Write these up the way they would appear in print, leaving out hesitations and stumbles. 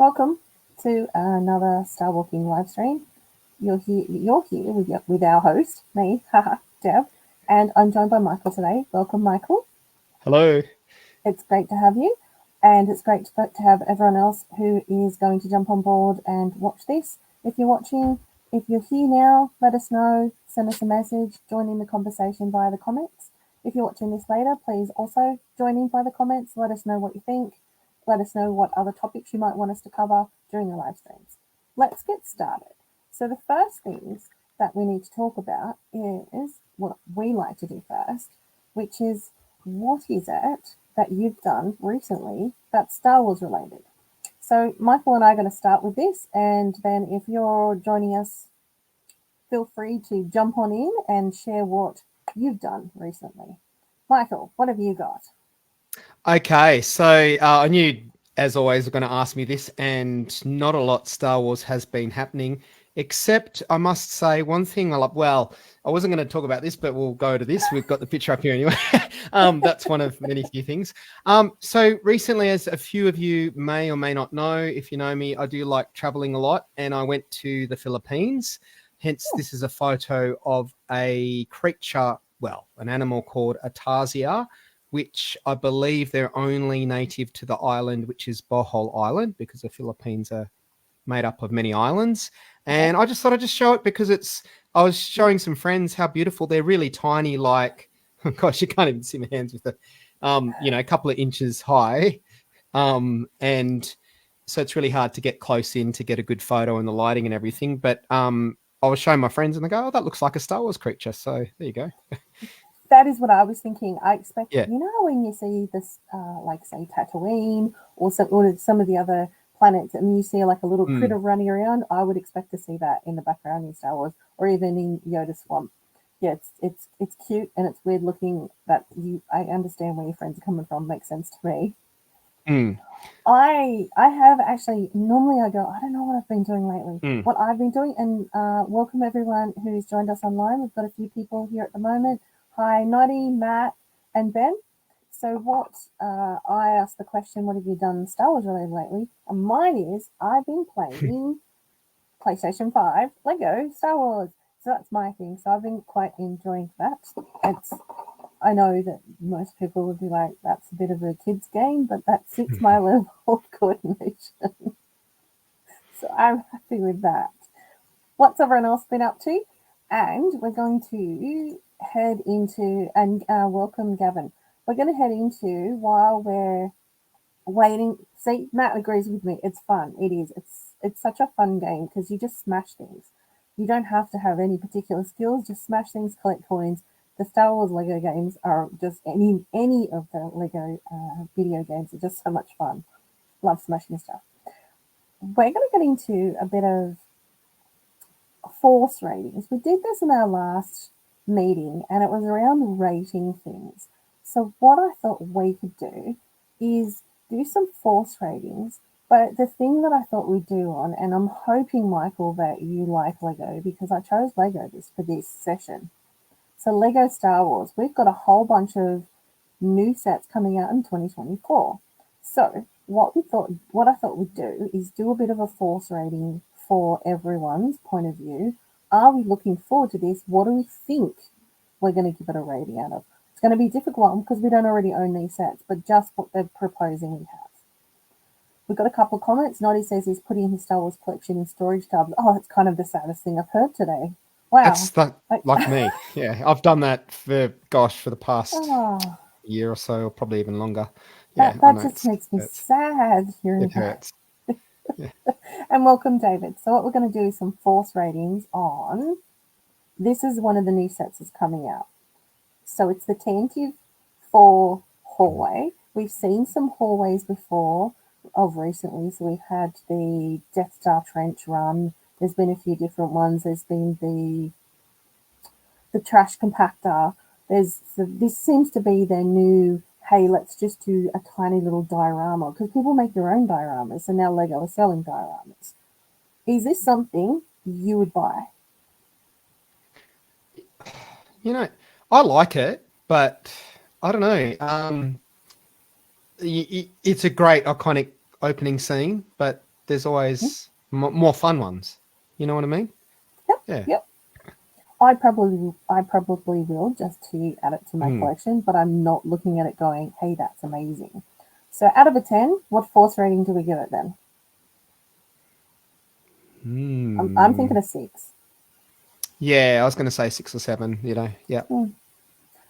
Welcome to another Star Walking live stream. You're here with our host, me, Deb, and I'm joined by Michael today. Welcome, Michael. Hello. It's great to have you, and it's great to have everyone else who is going to jump on board and watch this. If you're watching, if you're here now, let us know, send us a message, join in the conversation via the comments. If you're watching this later, please also join in by the comments. Let us know what you think. Let us know what other topics you might want us to cover during the live streams. Let's get started. So the first things that we need to talk about is what we like to do first, which is what is it that you've done recently that's Star Wars related. So Michael and I are going to start with this, and then if you're joining us, feel free to jump on in and share what you've done recently. Michael, what have you got? Okay, so I knew, as always, you're going to ask me this, and not a lot Star Wars has been happening, except I must say one thing. I wasn't going to talk about this, but we'll go to this. We've got the picture up here anyway. That's one of many few things. So recently, as a few of you may or may not know, if you know me, I do like traveling a lot, and I went to the Philippines. Hence, this is a photo of a creature, an animal called a tarsier, which I believe they're only native to the island, which is Bohol Island, because the Philippines are made up of many islands. And I just thought I'd just show it because I was showing some friends how beautiful they're, really tiny, like, gosh, you can't even see my hands with it, a couple of inches high. And so it's really hard to get close in to get a good photo and the lighting and everything. But I was showing my friends and they go, oh, that looks like a Star Wars creature. So there you go. That is what I was thinking. I expect, when you see this, like say Tatooine or some of the other planets, and you see like a little critter running around, I would expect to see that in the background in Star Wars, or even in Yoda Swamp. Yeah, it's cute and it's weird looking. I understand where your friends are coming from. Makes sense to me. I have actually, normally I go, I don't know what I've been doing lately. What I've been doing, and welcome everyone who's joined us online. We've got a few people here at the moment. Hi, Noddy, Matt, and Ben. So what, I asked the question, what have you done Star Wars related lately? And mine is, I've been playing PlayStation 5, Lego, Star Wars. So that's my thing. So I've been quite enjoying that. I know that most people would be like, that's a bit of a kid's game, but that suits my level of coordination. So I'm happy with that. What's everyone else been up to? And we're going to head into, and welcome Gavin. We're going to head into, while we're waiting. See, Matt agrees with me. It's fun. It is. It's such a fun game because you just smash things. You don't have to have any particular skills. Just smash things, collect coins. The Star Wars Lego games are just any of the Lego video games are just so much fun. Love smashing stuff. We're going to get into a bit of Force ratings. We did this in our last meeting and it was around rating things. So what I thought we could do is do some Force ratings, but the thing that I thought we'd do on, and I'm hoping, Michael, that you like Lego because I chose Lego for this session. So Lego Star Wars, we've got a whole bunch of new sets coming out in 2024. So what I thought we'd do is do a bit of a Force rating for everyone's point of view. Are we looking forward to this? What do we think we're going to give it a rating out of? It's going to be a difficult one because we don't already own these sets, but just what they're proposing we have. We've got a couple of comments. Noddy says he's putting his Star Wars collection in storage tubs. Oh, it's kind of the saddest thing I've heard today. Wow. That's like me. Yeah, I've done that for the past year or so, or probably even longer. That just makes me sad hearing it hurts. Yeah. And welcome, David. So what we're going to do is some Force ratings on, this is one of the new sets that's coming out. So it's the Tantive 4 hallway. We've seen some hallways before of recently. So we've had the Death Star Trench Run. There's been a few different ones. There's been the trash compactor. This seems to be their new, hey, let's just do a tiny little diorama, because people make their own dioramas, and now Lego is selling dioramas. Is this something you would buy? I like it, but I don't know. It's a great iconic opening scene, but there's always more fun ones. You know what I mean? Yep. Yeah. Yep. I probably will just to add it to my collection, but I'm not looking at it going, hey, that's amazing. So out of a 10, what force rating do we give it then? I'm thinking a 6. Yeah, I was going to say 6 or 7, yeah. All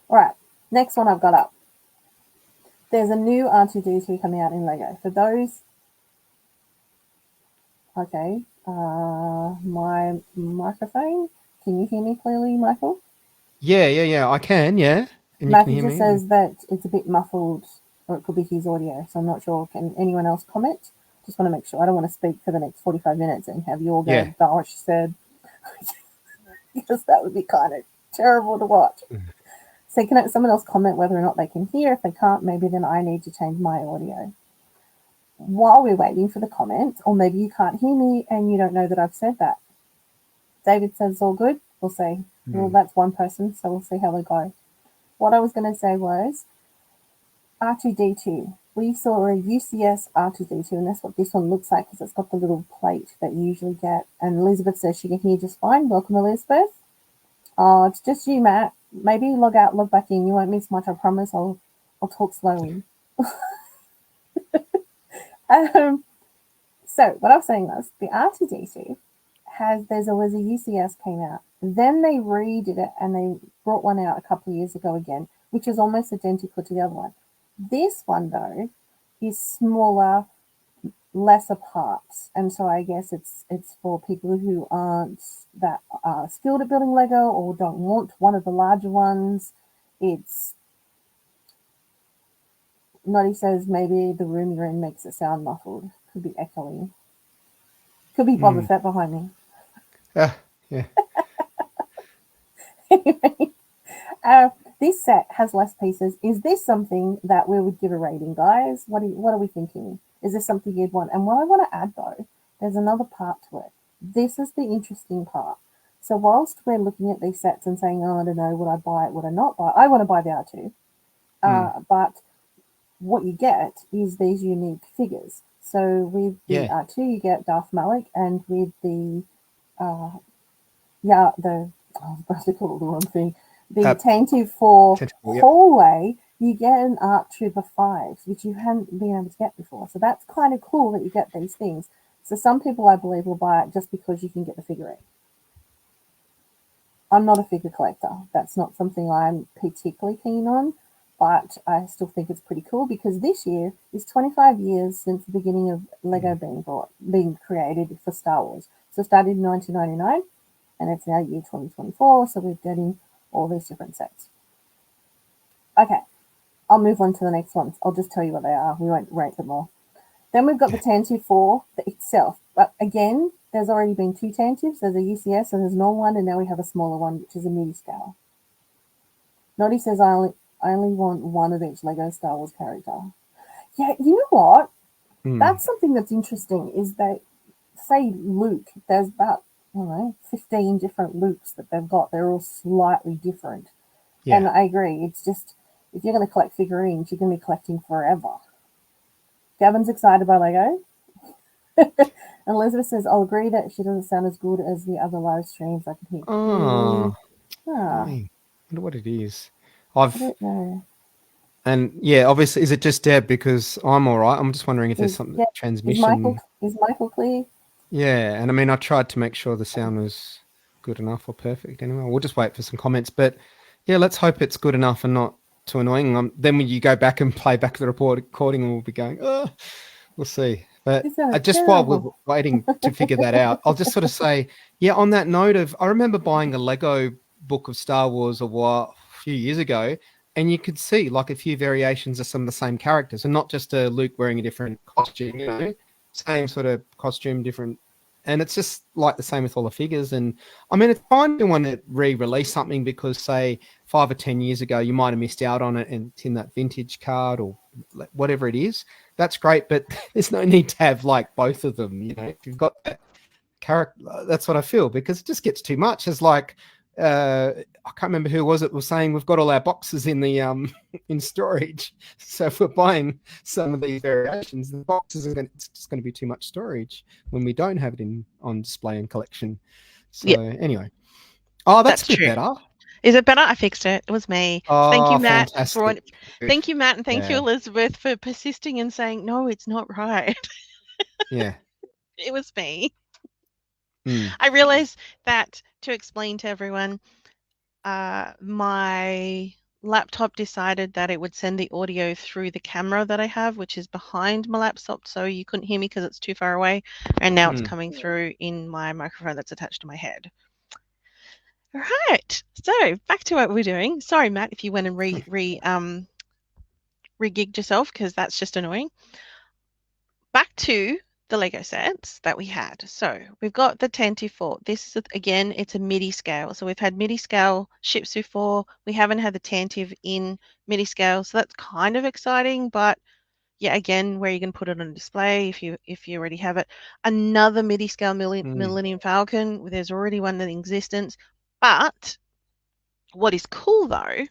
right, next one I've got up. There's a new R2D2 coming out in Lego. For those, okay, my microphone, can you hear me clearly, Michael? Yeah, I can, yeah. And Matthew just says that it's a bit muffled, or it could be his audio, so I'm not sure. Can anyone else comment? Just want to make sure. I don't want to speak for the next 45 minutes and have you all go, oh, she said, because that would be kind of terrible to watch. So can someone else comment whether or not they can hear? If they can't, maybe then I need to change my audio. While we're waiting for the comments, or maybe you can't hear me and you don't know that I've said that. David says it's all good. We'll say, well, that's one person, so we'll see how they go. What I was going to say was R2D2. We saw a UCS R2D2, and that's what this one looks like because it's got the little plate that you usually get. And Elizabeth says she can hear just fine. Welcome, Elizabeth. Oh, it's just you, Matt. Maybe log out, log back in. You won't miss much, I promise. I'll talk slowly. So what I was saying was the R2D2 was a UCS came out. Then they redid it and they brought one out a couple of years ago again, which is almost identical to the other one. This one, though, is smaller, lesser parts. And so I guess it's for people who aren't that skilled at building Lego or don't want one of the larger ones. Noddy says maybe the room you're in makes it sound muffled. Could be echoing. Could be Boba Fett behind me. Yeah. Anyway, this set has less pieces. Is this something that we would give a rating, guys? What are we thinking? Is this something you'd want? And what I want to add, though, there's another part to it. This is the interesting part. So whilst we're looking at these sets and saying, oh, I don't know, would I buy it, would I not buy it? I want to buy the R2. But what you get is these unique figures. So with the R2, you get Darth Malak, and with the I was about to call it the wrong thing. The Tantive 4 hallway, you get an ARC Trooper 5, which you hadn't been able to get before. So that's kind of cool that you get these things. So some people, I believe, will buy it just because you can get the figurine. I'm not a figure collector. That's not something I'm particularly keen on, but I still think it's pretty cool because this year is 25 years since the beginning of Lego being created for Star Wars. So it started in 1999, and it's now year 2024, so we're getting all these different sets. Okay, I'll move on to the next ones. I'll just tell you what they are. We won't rate them all. Then we've got the Tantive 4 itself. But again, there's already been 2 Tantives. There's a UCS and there's an normal one, and now we have a smaller one, which is a midi scale. Noddy says, I only want one of each Lego Star Wars character. Yeah, you know what? That's something that's interesting is that, say, Luke, there's about, 15 different Lukes that they've got. They're all slightly different. Yeah. And I agree. It's just, if you're going to collect figurines, you're going to be collecting forever. Gavin's excited by Lego. And Elizabeth says, I'll agree that she doesn't sound as good as the other live streams I can hear. I wonder what it is. I don't know. And yeah, obviously, is it just Deb? Because I'm all right. I'm just wondering if there's something transmission. Is Michael clear? Yeah, and I mean, I tried to make sure the sound was good enough or perfect. Anyway, we'll just wait for some comments. But yeah, let's hope it's good enough and not too annoying. Then when you go back and play back the recording, we'll be going, we'll see. But while we're waiting to figure that out, I'll just sort of say, yeah, on that note I remember buying a Lego book of Star Wars a few years ago, and you could see like a few variations of some of the same characters, and not just a Luke wearing a different costume, same sort of costume, different. And it's just like the same with all the figures. And I mean, it's fine to want to re-release something because, say, 5 or 10 years ago, you might have missed out on it and it's in that vintage card or whatever it is. That's great, but there's no need to have like both of them. If you've got that character, that's what I feel, because it just gets too much. It's like, I can't remember who was saying we've got all our boxes in the in storage. So if we're buying some of these variations, the boxes it's just going to be too much storage when we don't have it on display and collection. So anyway, that's a bit true. better. Is it better? I fixed it. It was me. Thank you, Matt. Fantastic. Thank you, Matt, and thank you, Elizabeth, for persisting and saying no, it's not right. Yeah, it was me. I realized that to explain to everyone, my laptop decided that it would send the audio through the camera that I have, which is behind my laptop, so you couldn't hear me because it's too far away, and now it's coming through in my microphone that's attached to my head. All right, so back to what we're doing. Sorry, Matt, if you went and re-gigged yourself, because that's just annoying. Back to the Lego sets that we had. So we've got the Tantive. This is, again, it's a MIDI scale. So we've had MIDI scale ships before. We haven't had the Tantive in MIDI scale, so that's kind of exciting. But yeah, again, where you can put it on display if you already have it. Another MIDI scale Millennium Falcon. There's already one in existence. But what is cool though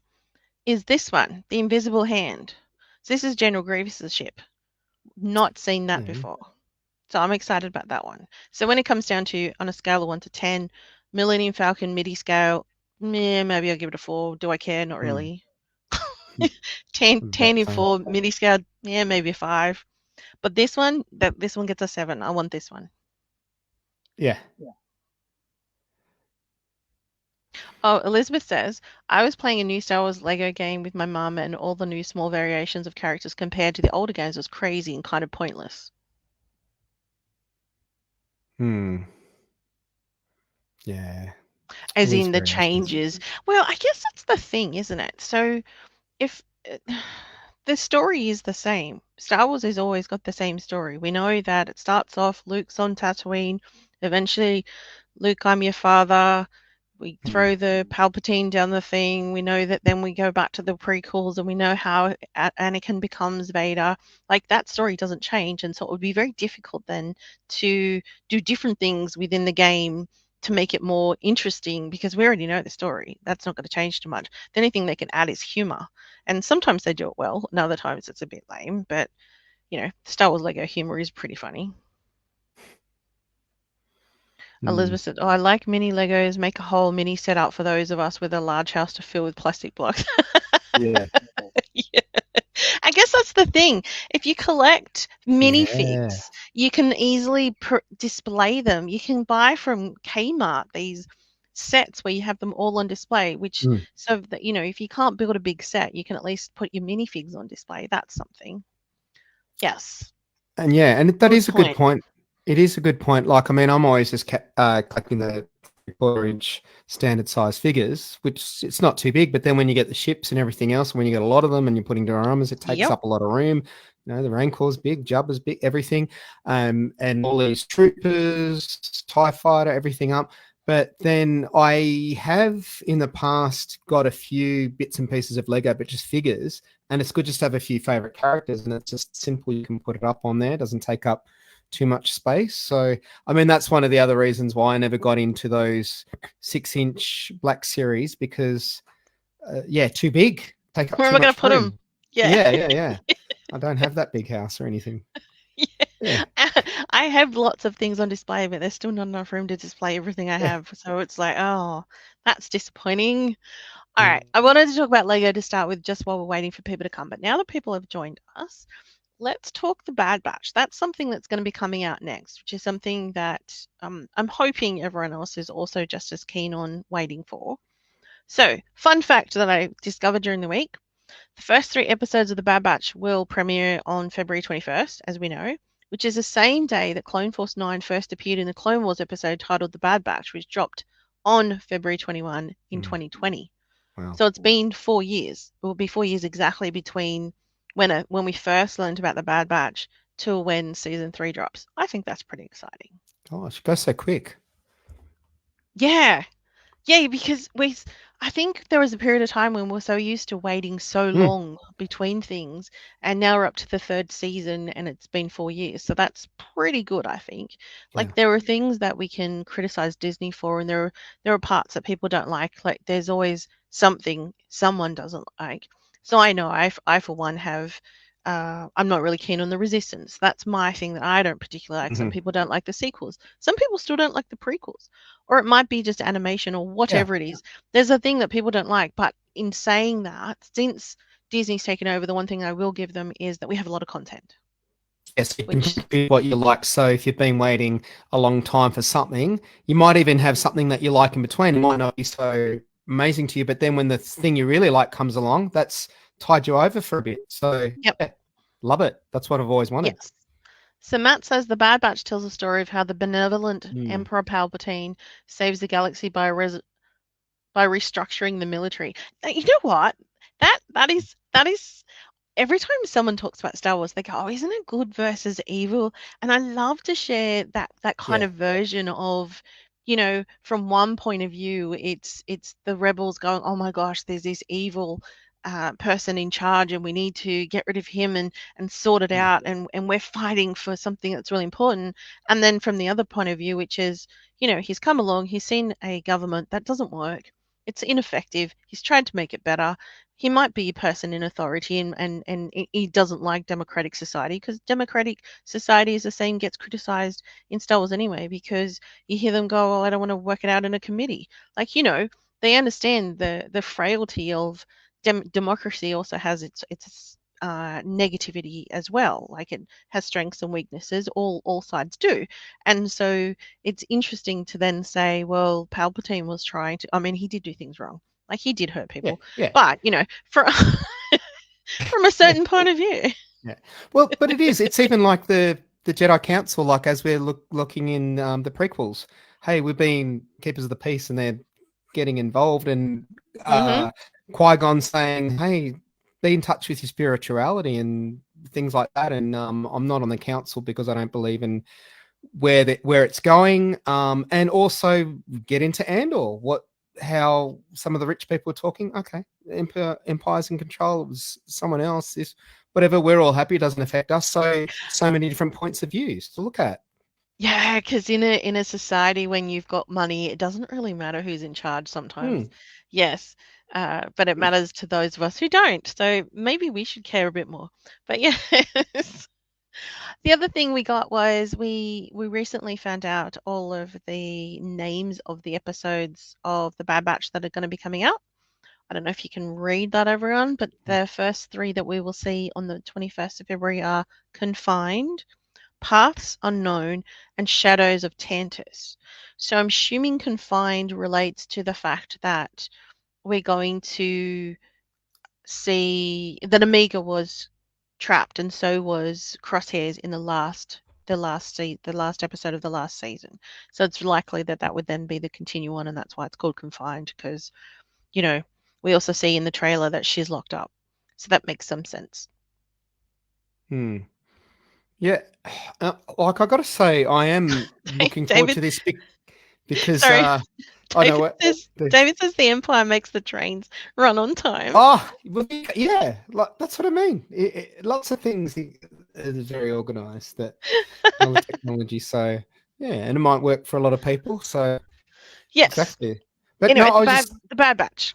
is this one, the Invisible Hand. So this is General Grievous's ship. Not seen that before. So I'm excited about that one. So when it comes down to, on a scale of 1 to 10, Millennium Falcon MIDI scale, maybe I'll give it a 4. Do I care? Not really. Tantive 4 MIDI scale, maybe a 5. But this one gets a 7. I want this one. Yeah. Oh, Elizabeth says, I was playing a new Star Wars Lego game with my mum, and all the new small variations of characters compared to the older games was crazy and kind of pointless. Yeah. As in the changes. Well, I guess that's the thing, isn't it? So if the story is the same, Star Wars has always got the same story. We know that it starts off, Luke's on Tatooine, eventually, Luke, I'm your father. We throw the Palpatine down the thing. We know that then we go back to the prequels and we know how Anakin becomes Vader. Like, that story doesn't change. And so it would be very difficult then to do different things within the game to make it more interesting, because we already know the story. That's not going to change too much. The only thing they can add is humor. And sometimes they do it well, and other times it's a bit lame. But, Star Wars Lego humor is pretty funny. Elizabeth said, I like mini Legos. Make a whole mini setup for those of us with a large house to fill with plastic blocks. Yeah. Yeah. I guess that's the thing. If you collect minifigs, you can easily display them. You can buy from Kmart these sets where you have them all on display, which so that, if you can't build a big set, you can at least put your minifigs on display. That's something. Yes. And that is a good point. It is a good point. Like, I mean, I'm always just collecting the 4-inch standard size figures, which it's not too big, but then when you get the ships and everything else, when you get a lot of them and you're putting dioramas, it takes up a lot of room. The Rancor's big, Jabba's big, everything, and all these troopers, TIE fighter, everything up. But then I have in the past got a few bits and pieces of Lego, but just figures, and it's good just to have a few favorite characters, and it's just simple. You can put it up on there. It doesn't take up too much space. So, I mean, that's one of the other reasons why I never got into those 6-inch Black Series, because, too big. Take up Where am I going to put them? Yeah. I don't have that big house or anything. Yeah. I have lots of things on display, but there's still not enough room to display everything I have. So it's like, oh, that's disappointing. All right. I wanted to talk about Lego to start with, just while we're waiting for people to come. But now that people have joined us, let's talk the Bad Batch. That's something that's going to be coming out next, which is something that I'm hoping everyone else is also just as keen on waiting for. So, fun fact that I discovered during the week. The first 3 episodes of the Bad Batch will premiere on February 21st, as we know, which is the same day that Clone Force 9 first appeared in the Clone Wars episode titled The Bad Batch, which dropped on February 21 in 2020. Wow. So it's been 4 years. It will be 4 years exactly between when we first learned about the Bad Batch till when season 3 drops. I think that's pretty exciting. Oh, it goes so quick. Yeah, because I think there was a period of time when we're so used to waiting so long between things, and now we're up to the third season and it's been 4 years. So that's pretty good, I think. Yeah. Like there are things that we can criticize Disney for, and there are parts that people don't like. Like there's always something someone doesn't like. So I know I for one have I'm not really keen on the Resistance. That's my thing that I don't particularly like. Some people don't like the sequels. Some people still don't like the prequels. Or it might be just animation or whatever it is. There's a thing that people don't like. But in saying that, since Disney's taken over, the one thing I will give them is that we have a lot of content. Yes, you can pick what you like. So if you've been waiting a long time for something, you might even have something that you like in between. It might not be so amazing to you, but then when the thing you really like comes along, that's tied you over for a bit. So Yep. yeah, love it. That's what I've always wanted. Yes. So Matt says the Bad Batch tells a story of how the benevolent Emperor Palpatine saves the galaxy by restructuring the military. Now, you know what? That is every time someone talks about Star Wars, they go, "Oh, isn't it good versus evil?" And I love to share that kind of version of, from one point of view, it's the rebels going, "Oh my gosh, there's this evil person in charge, and we need to get rid of him and sort it out, and we're fighting for something that's really important." And then from the other point of view, which is, he's come along, he's seen a government that doesn't work. It's ineffective. He's tried to make it better. He might be a person in authority, and he doesn't like democratic society, because democratic society is the same, gets criticized in Star Wars anyway, because you hear them go, "Oh, I don't want to work it out in a committee." Like, they understand the frailty of democracy also has its negativity as well. Like it has strengths and weaknesses. All sides do, and so it's interesting to then say, well, Palpatine was trying to. I mean, he did do things wrong. Like he did hurt people, but from from a certain point of view. Yeah. Well, but it's even like the Jedi Council. Like as we're looking in the prequels, hey, we've been keepers of the peace, and they're getting involved, and Qui-Gon saying, "Hey, be in touch with your spirituality," and things like that. And I'm not on the council because I don't believe in where it's going. And also get into Andor. How some of the rich people are talking. Okay, empire's in control. It was someone else. This whatever. We're all happy. It doesn't affect us. So many different points of views to look at. Yeah, because in a society when you've got money, it doesn't really matter who's in charge sometimes. Yes, but it matters to those of us who don't. So maybe we should care a bit more. But yes. The other thing we got was we recently found out all of the names of the episodes of the Bad Batch that are going to be coming out. I don't know if you can read that, everyone, but the first 3 that we will see on the 21st of February are Confined, Paths Unknown, and Shadows of Tantus. So I'm assuming Confined relates to the fact that we're going to see that Omega was trapped, and so was Crosshairs in the last episode of the last season. So it's likely that would then be the continue on, and that's why it's called Confined, because we also see in the trailer that she's locked up, so that makes some sense. Yeah, like I got to say, I am looking forward to this because Sorry. I know David says the Empire makes the trains run on time. Oh, well, yeah, that's what I mean. Lots of things are very organised, that all the technology. So yeah, and it might work for a lot of people. So yes, exactly. But anyway, no, the Bad Batch.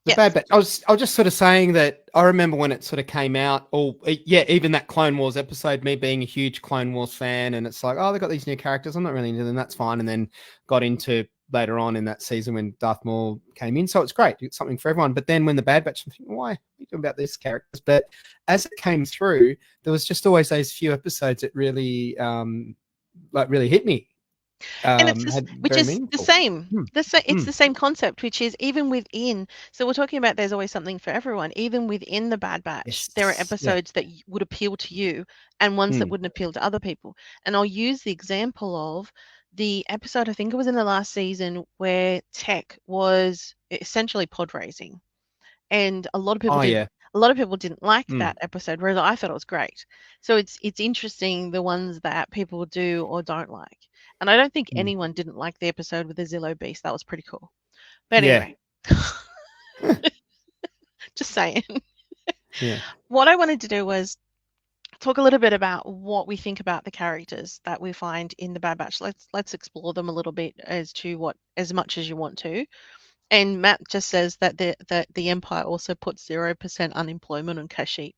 The Bad Batch. I was just sort of saying that I remember when it sort of came out, or even that Clone Wars episode, me being a huge Clone Wars fan, and it's like, oh, they got these new characters. I'm not really into them. That's fine. And then got into later on in that season when Darth Maul came in. So it's great. It's something for everyone. But then when the Bad Batch, I'm thinking, why are you talking about these characters? But as it came through, there was just always those few episodes that really, really hit me. And it's which is meaningful. The same. It's the same concept, which is even within. So we're talking about there's always something for everyone. Even within the Bad Batch, there are episodes that would appeal to you, and ones that wouldn't appeal to other people. And I'll use the example of the episode, I think it was in the last season, where Tech was essentially pod racing, and a lot of people didn't. A lot of people didn't like that episode, whereas I thought it was great. So it's interesting the ones that people do or don't like. And I don't think anyone didn't like the episode with the Zillo Beast. That was pretty cool. But anyway. Just saying. Yeah. What I wanted to do was talk a little bit about what we think about the characters that we find in the Bad Batch. Let's explore them a little bit as to what as much as you want to. And Matt just says that the Empire also puts 0% unemployment on Kashyyyk.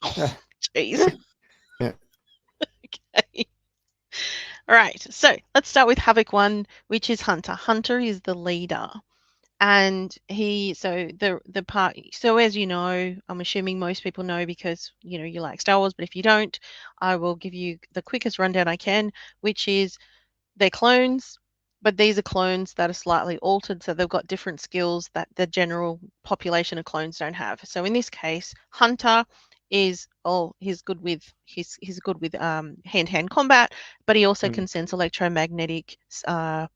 Oh, jeez. Yeah. Okay. All right. So let's start with Havoc 1, which is Hunter. Hunter is the leader. And the party. So as you know, I'm assuming most people know because you like Star Wars, but if you don't, I will give you the quickest rundown I can, which is they're clones, but these are clones that are slightly altered, so they've got different skills that the general population of clones don't have. So in this case, Hunter is he's good with hand-to-hand combat, but he also can sense electromagnetic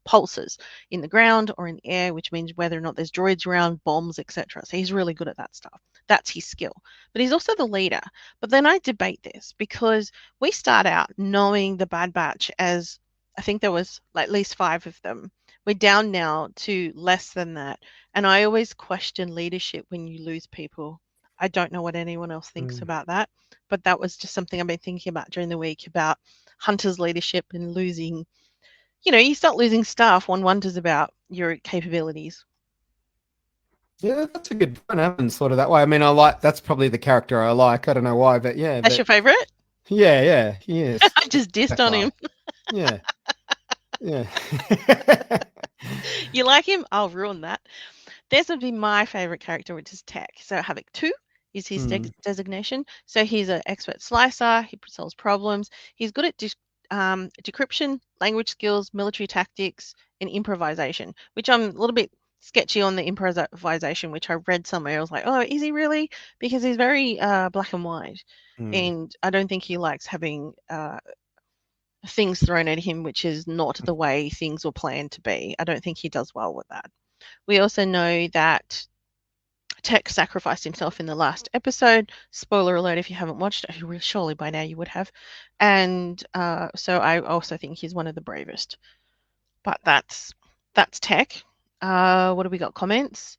pulses in the ground or in the air, which means whether or not there's droids around, bombs, etc. So he's really good at that stuff. That's his skill. But he's also the leader. But then I debate this because we start out knowing the Bad Batch as I think there was at least 5 of them. We're down now to less than that. And I always question leadership when you lose people. I don't know what anyone else thinks about that, but that was just something I've been thinking about during the week about Hunter's leadership and losing. You start losing staff, one wonders about your capabilities. Yeah, that's a good point. I haven't thought of that way. I mean, that's probably the character I like. I don't know why, but yeah. That's your favorite? Yeah, he is. I just dissed on him. Yeah. Yeah. You like him? I'll ruin that. This would be my favorite character, which is Tech. So Havoc 2 is his designation. So he's an expert slicer. He solves problems. He's good at decryption, language skills, military tactics, and improvisation, which I'm a little bit sketchy on the improvisation, which I read somewhere. I was like, oh, is he really? Because he's very black and white. And I don't think he likes having things thrown at him, which is not the way things were planned to be. I don't think he does well with that. We also know that Tech sacrificed himself in the last episode. Spoiler alert if you haven't watched it. Surely by now you would have. And so I also think he's one of the bravest. But that's Tech. What have we got? Comments?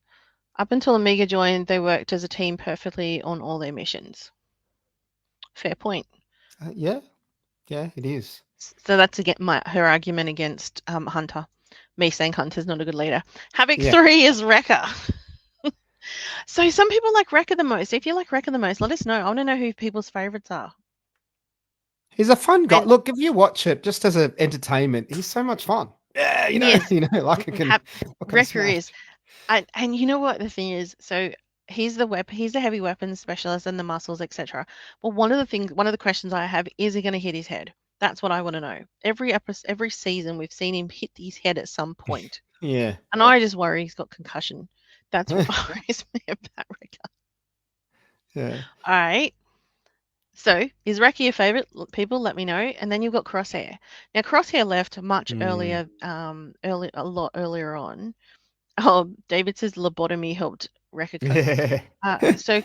Up until Omega joined, they worked as a team perfectly on all their missions. Fair point. Yeah, it is. So that's her argument against Hunter. Me saying Hunter's not a good leader. Havoc 3 is Wrecker. So some people like Wrecker the most. If you like Wrecker the most, let us know. I want to know who people's favorites are. He's a fun guy. Look, if you watch it just as an entertainment, he's so much fun. Yeah, Wrecker is. And you know what the thing is? So he's the heavy weapons specialist and the muscles, etc. But one of the questions I have is he going to hit his head? That's what I want to know. Every season we've seen him hit his head at some point. Yeah. And I just worry he's got concussion. That's what worries me about Wrecker. Yeah. All right. So is Wrecker your favorite? People, let me know. And then you've got Crosshair. Now Crosshair left much earlier, a lot earlier on. Oh, David says lobotomy helped Wrecker. So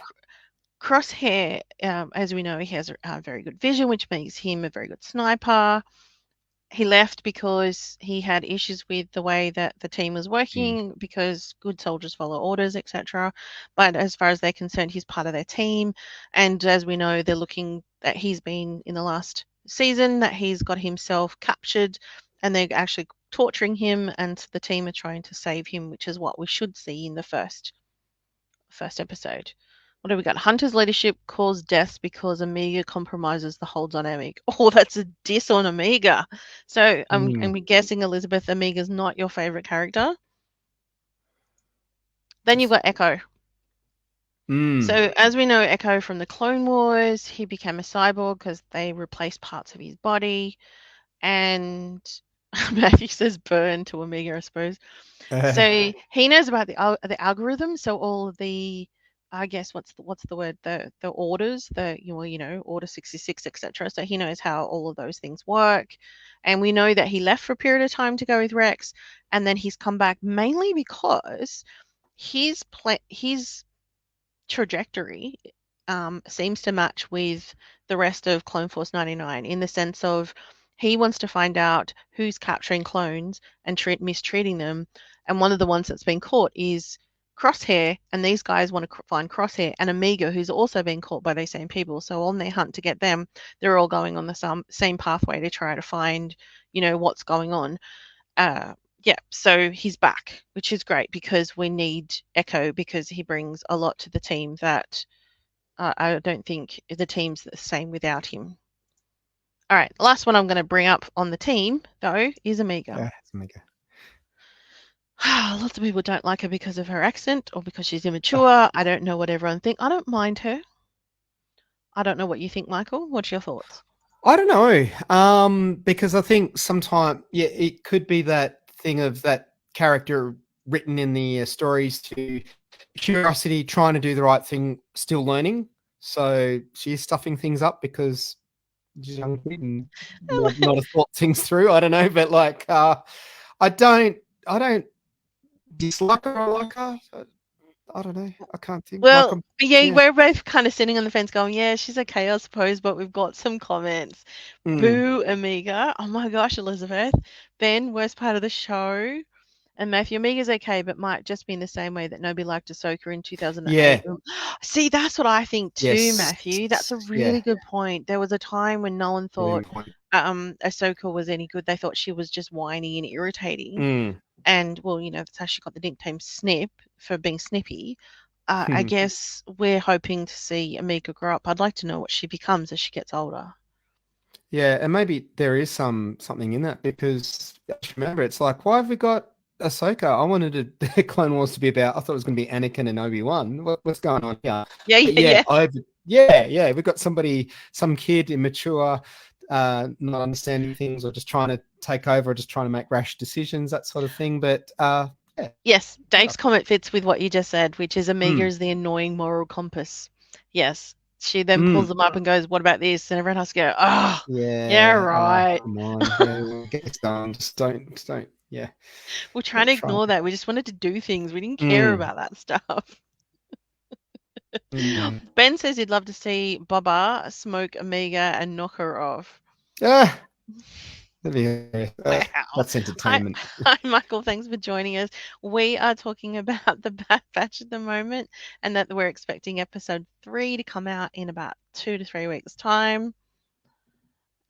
Crosshair, as we know, he has a very good vision, which makes him a very good sniper. He left because he had issues with the way that the team was working because good soldiers follow orders, etc. But as far as they're concerned, he's part of their team. And as we know, they're looking that he's been in the last season, that he's got himself captured and they're actually torturing him and the team are trying to save him, which is what we should see in the first episode. What have we got? Hunter's leadership caused deaths because Omega compromises the whole dynamic. Oh, that's a diss on Omega. So I'm guessing, Elizabeth, Omega's not your favorite character. Then you've got Echo. So as we know, Echo from the Clone Wars, he became a cyborg because they replaced parts of his body. And Matthew says burn to Omega, I suppose. So he knows about the algorithm. So all of the, I guess, what's the word? The orders, Order 66, etc. So he knows how all of those things work. And we know that he left for a period of time to go with Rex, and then he's come back mainly because his trajectory seems to match with the rest of Clone Force 99 in the sense of he wants to find out who's capturing clones and mistreating them. And one of the ones that's been caught is Crosshair and these guys want to find Crosshair and Amiga, who's also been caught by these same people. So on their hunt to get them, they're all going on the same pathway to try to find, what's going on. Yeah, so he's back, which is great because we need Echo because he brings a lot to the team that I don't think the team's the same without him. All right, the last one I'm going to bring up on the team, though, is Amiga. Yeah, it's Amiga. Lots of people don't like her because of her accent or because she's immature. I don't know what everyone thinks. I don't mind her. I don't know what you think, Michael. What's your thoughts? I don't know, because I think sometimes, it could be that thing of that character written in the stories to curiosity, trying to do the right thing, still learning. So she's stuffing things up because she's young kid and not have thought things through. I don't know, but like, I don't dislike her. I like her. I don't know. I can't think. Well, we're both kind of sitting on the fence going, yeah, she's okay, I suppose, but we've got some comments. Boo, Amiga. Oh my gosh, Elizabeth. Ben, worst part of the show. And Matthew, Amiga's okay, but might just be in the same way that nobody liked Ahsoka in 2008. Yeah. See, that's what I think too, Yes. Matthew. That's a really good point. There was a time when no one thought Ahsoka was any good. They thought she was just whiny and irritating. And, well, that's how she got the nickname Snip for being snippy. I guess we're hoping to see Amiga grow up. I'd like to know what she becomes as she gets older. Yeah, and maybe there is something in that because remember, it's like, why have we got Ahsoka? I wanted the Clone Wars to be about. I thought it was going to be Anakin and Obi-Wan. What's going on here? Yeah. We've got some kid, immature, not understanding things, or just trying to take over, or just trying to make rash decisions, that sort of thing. But yeah. Yes, Dave's comment fits with what you just said, which is Amiga is the annoying moral compass. Yes. She then pulls them up and goes, what about this? And everyone has to go, oh, yeah, right. Come on. Yeah, get this done. Just don't. Yeah. We're trying to ignore that. We just wanted to do things. We didn't care about that stuff. Ben says he'd love to see Baba smoke Amiga and knock her off. Yeah. That's entertainment. Hi, Michael. Thanks for joining us. We are talking about the Bad Batch at the moment, and that we're expecting episode 3 to come out in about 2 to 3 weeks' time.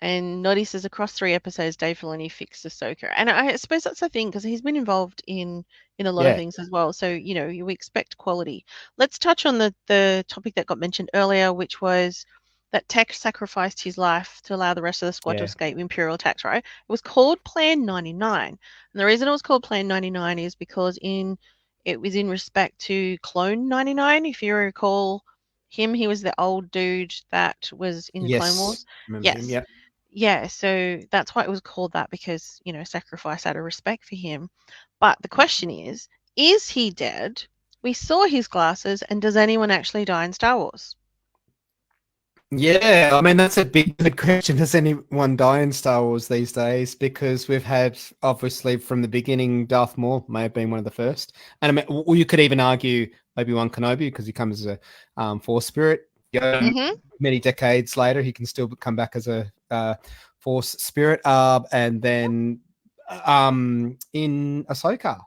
And Noddy says across 3 episodes, Dave Filoni fixed Ahsoka. And I suppose that's the thing, because he's been involved in a lot of things as well. So, we expect quality. Let's touch on the topic that got mentioned earlier, which was that Tech sacrificed his life to allow the rest of the squad to escape Imperial attacks, right? It was called Plan 99. And the reason it was called Plan 99 is because it was in respect to Clone 99. If you recall him, he was the old dude that was in the Clone Wars. Yes. Him, yep. Yeah, so that's why it was called that, because, sacrifice out of respect for him. But the question is he dead? We saw his glasses, and does anyone actually die in Star Wars? Yeah, I mean, that's a big question. Does anyone die in Star Wars these days? Because we've had, obviously, from the beginning, Darth Maul may have been one of the first. And I mean, well, you could even argue Obi-Wan Kenobi, because he comes as a Force spirit. Many decades later, he can still come back as a Force spirit. And then in Ahsoka,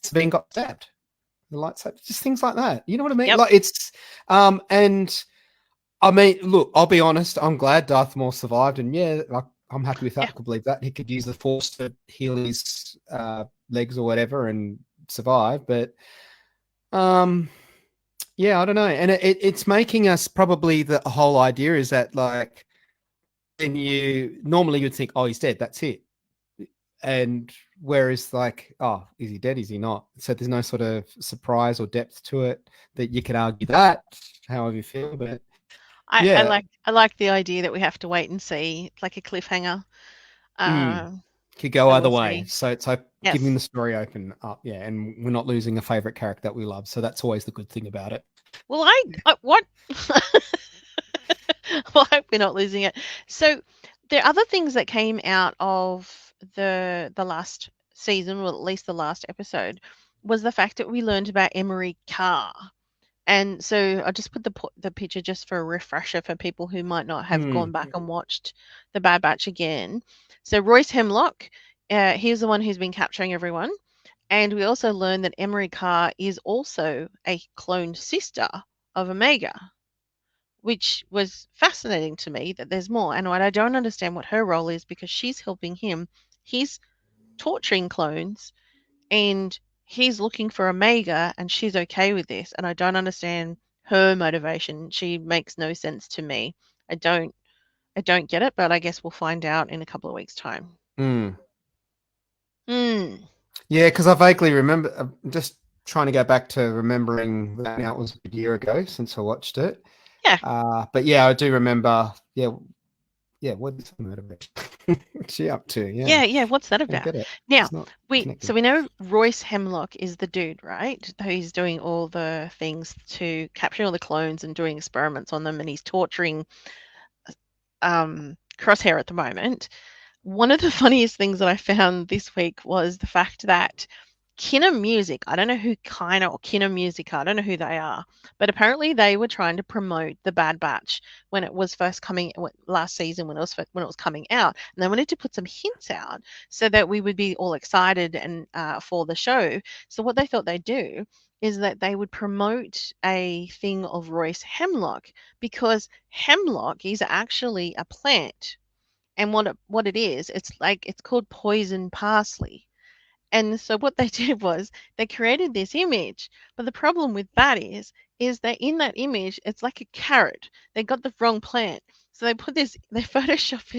Sabine got stabbed. The lightsaber, just things like that. You know what I mean? Yep. Like it's, and I mean, look, I'll be honest. I'm glad Darth Maul survived, and I'm happy with that. I could believe that he could use the Force to heal his legs or whatever and survive. But, I don't know. And it's making us probably the whole idea is that like, normally you'd think, oh, he's dead. That's it. And whereas like, oh, is he dead? Is he not? So there's no sort of surprise or depth to it that you could argue that, however you feel. But I like the idea that we have to wait and see, like a cliffhanger. Could go either way. So it's like giving the story open up. Yeah, and we're not losing a favorite character that we love. So that's always the good thing about it. Well, what? Well, I hope we're not losing it. So there are other things that came out of the last season, or at least the last episode, was the fact that we learned about Emery Carr. And so I just put the picture just for a refresher for people who might not have gone back and watched the Bad Batch again. So Royce Hemlock, he's the one who's been capturing everyone. And we also learn that Emery Carr is also a cloned sister of Omega, which was fascinating to me that there's more. And what I don't understand what her role is, because she's helping him. He's torturing clones and he's looking for Omega and she's okay with this. And I don't understand her motivation. She makes no sense to me. I don't get it, but I guess we'll find out in a couple of weeks' time. Mm. Mm. Yeah, because I vaguely remember. I'm just trying to go back to remembering that now. It was a year ago since I watched it. Yeah. But yeah, I do remember. Yeah. What is her motivation? What's she up to? Yeah. Yeah. What's that I about? get it. Now, It's not we connected. know Royce Hemlock is the dude, right? He's doing all the things to capture all the clones and doing experiments on them, and he's torturing Crosshair at the moment. One of the funniest things that I found this week was the fact that Kinner Music, I don't know who Kinner or Kinner Music are, I don't know who they are, but apparently they were trying to promote the Bad Batch when it was first coming last season when it was coming out, and they wanted to put some hints out so that we would be all excited and for the show. So what they thought they'd do is that they would promote a thing of Royce Hemlock, because hemlock is actually a plant, and what it is, it's called poison parsley. And so what they did was they created this image, but the problem with that is that in that image it's like a carrot. They got the wrong plant. So they photoshopped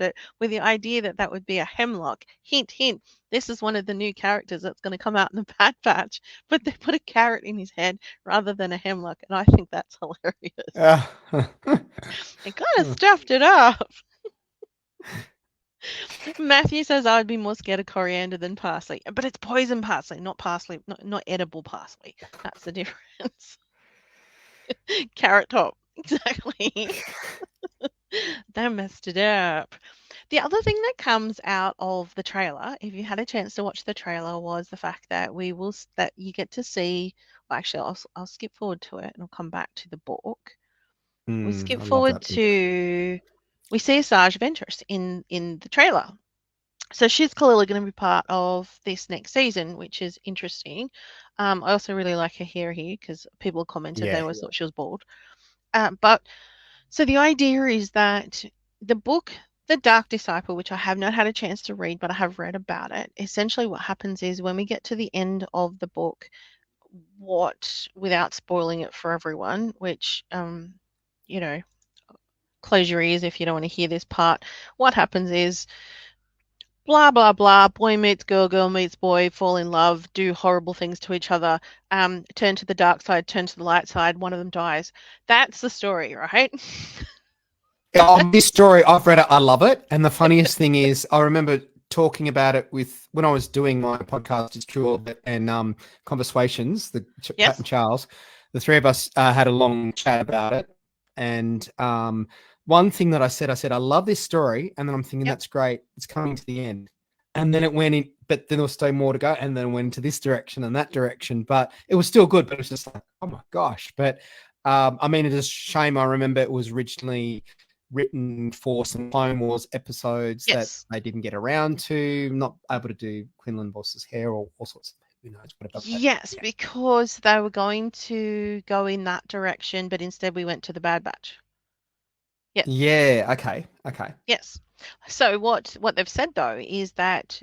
it with the idea that that would be a hemlock. Hint, hint. This is one of the new characters that's going to come out in the Bad Batch, but they put a carrot in his head rather than a hemlock, and I think that's hilarious. They kind of stuffed it up. Matthew says I would be more scared of coriander than parsley, but it's poison parsley, not parsley, not edible parsley. That's the difference. Carrot top, exactly. They messed it up. The other thing that comes out of the trailer, if you had a chance to watch the trailer, was the fact that that you get to see. Well, actually, I'll skip forward to it and I'll come back to the book. We skip I love forward that book. to we see Asajj Ventress in the trailer. So she's clearly going to be part of this next season, which is interesting. I also really like her hair here because people commented they always thought she was bald. But so the idea is that the book, The Dark Disciple, which I have not had a chance to read, but I have read about it. Essentially, what happens is when we get to the end of the book, without spoiling it for everyone, which close your ears if you don't want to hear this part. What happens is, blah blah blah, boy meets girl, girl meets boy, fall in love, do horrible things to each other, turn to the dark side, turn to the light side, one of them dies. That's the story, right? This story, I've read it. I love it. And the funniest thing is, I remember talking about it when I was doing my podcast, It's True Orbit, and Conversations, Pat and Charles. The three of us had a long chat about it. And one thing that I said, I love this story. And then I'm thinking, that's great. It's coming to the end. And then it went in, but then there was still more to go. And then it went into this direction and that direction. But it was still good. But it was just like, oh my gosh. But I mean, it is a shame. I remember it was originally written for some Clone Wars episodes that they didn't get around to, not able to do Quinlan Voss's hair or all sorts of, who knows, whatever. Yes, because they were going to go in that direction, but instead we went to the Bad Batch. Yes. Yeah, okay. Yes. So what they've said though is that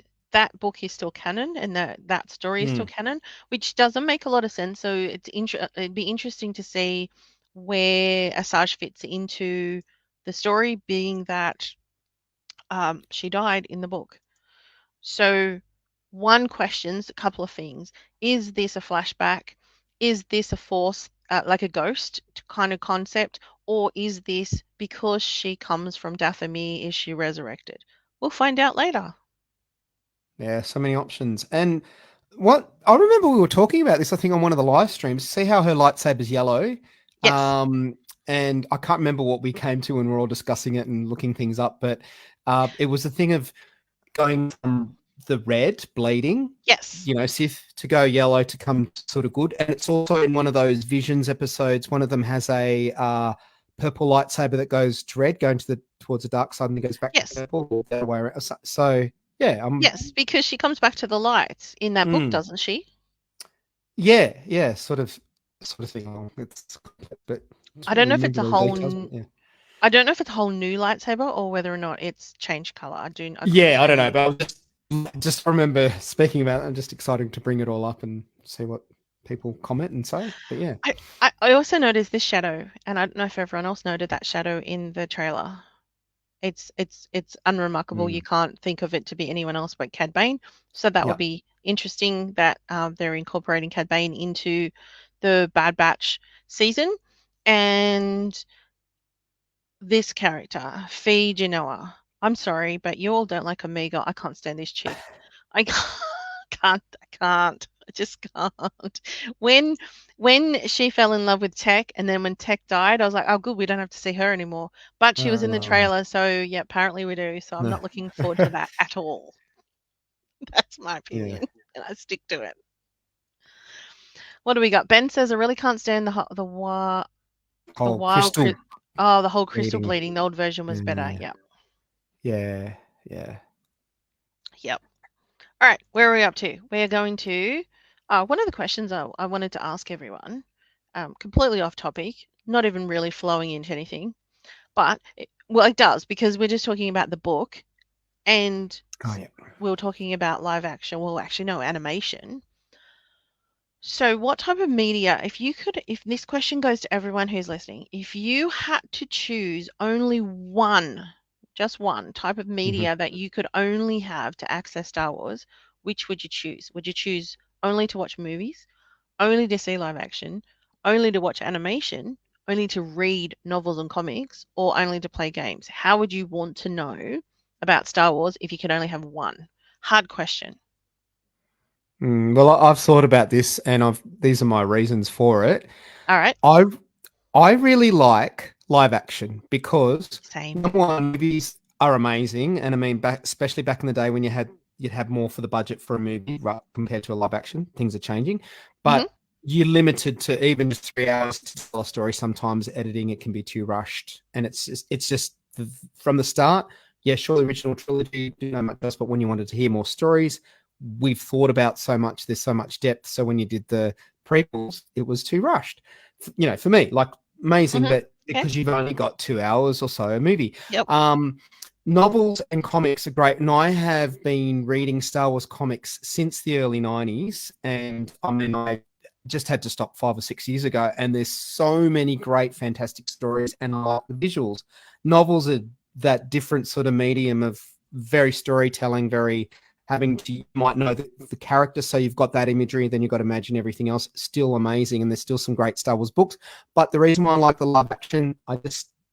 book is still canon and that story is still canon, which doesn't make a lot of sense. So it'd be interesting to see where Asajj fits into the story, being that she died in the book. So one questions a couple of things. Is this a flashback? Is this a force, like a ghost kind of concept? Or is this because she comes from Dathomir, is she resurrected? We'll find out later. Yeah, so many options. And what I remember we were talking about this, I think, on one of the live streams. See how her lightsaber's yellow? Yes. And I can't remember what we came to when we were all discussing it and looking things up, but it was a thing of going from the red bleeding, Sith, to go yellow to come sort of good. And it's also in one of those Visions episodes. One of them has a purple lightsaber that goes to red, going towards the dark side, and it goes back to purple. Or the other way around. So Yeah. Yes, because she comes back to the light in that book, doesn't she? Yeah, sort of thing. Oh, it's, but I don't know if it's remember a the whole. details. But yeah. I don't know if it's a whole new lightsaber or whether or not it's changed color. I couldn't Yeah, I tell don't know, you. but I just remember speaking about it. I'm just excited to bring it all up and see what people comment and say. But yeah. I also noticed this shadow, and I don't know if everyone else noted that shadow in the trailer. It's unremarkable. You can't think of it to be anyone else but Cad Bane. So that Yeah. would be interesting that they're incorporating Cad Bane into the Bad Batch season. And this character, Fee Genoa. I'm sorry, but you all don't like Omega. I can't stand this chick. I can't. I just can't. When she fell in love with Tech, and then when Tech died, I was like, oh, good, we don't have to see her anymore. But she was in the trailer, so yeah, apparently we do. So I'm not looking forward to that at all. That's my opinion, and I stick to it. What do we got? Ben says I really can't stand the wild Crystal. the whole crystal bleeding. The old version was better. Yeah. Yeah. Yep. All right, where are we up to? We're going to one of the questions I wanted to ask everyone, completely off topic, not even really flowing into anything, but it does, because we're just talking about the book, and we were talking about live action. Well, actually, no, animation. So what type of media, if this question goes to everyone who's listening, if you had to choose only one, just one type of media that you could only have to access Star Wars, which would you choose? Would you choose only to watch movies, only to see live action, only to watch animation, only to read novels and comics, or only to play games? How would you want to know about Star Wars if you could only have one? Hard question. Well, I've thought about this, and these are my reasons for it. All right. I really like live action because Same. number one, movies are amazing, and I mean, especially back in the day when you'd have more for the budget for a movie, right, compared to a live action. Things are changing, but you're limited to even just 3 hours to tell a story. Sometimes editing it can be too rushed, and it's just from the start. Yeah, sure, the original trilogy didn't know much else, but when you wanted to hear more stories, we've thought about so much. There's so much depth. So when you did the prequels, it was too rushed. For me, like amazing, but because you've only got 2 hours or so a movie. Yep. Novels and comics are great, and I have been reading Star Wars comics since the early 90s, and I mean, I just had to stop 5 or 6 years ago, and there's so many great, fantastic stories, and I like the visuals. Novels are that different sort of medium of very storytelling, very you might know the character, so you've got that imagery, then you've got to imagine everything else. Still amazing, and there's still some great Star Wars books. But the reason why I like the live action,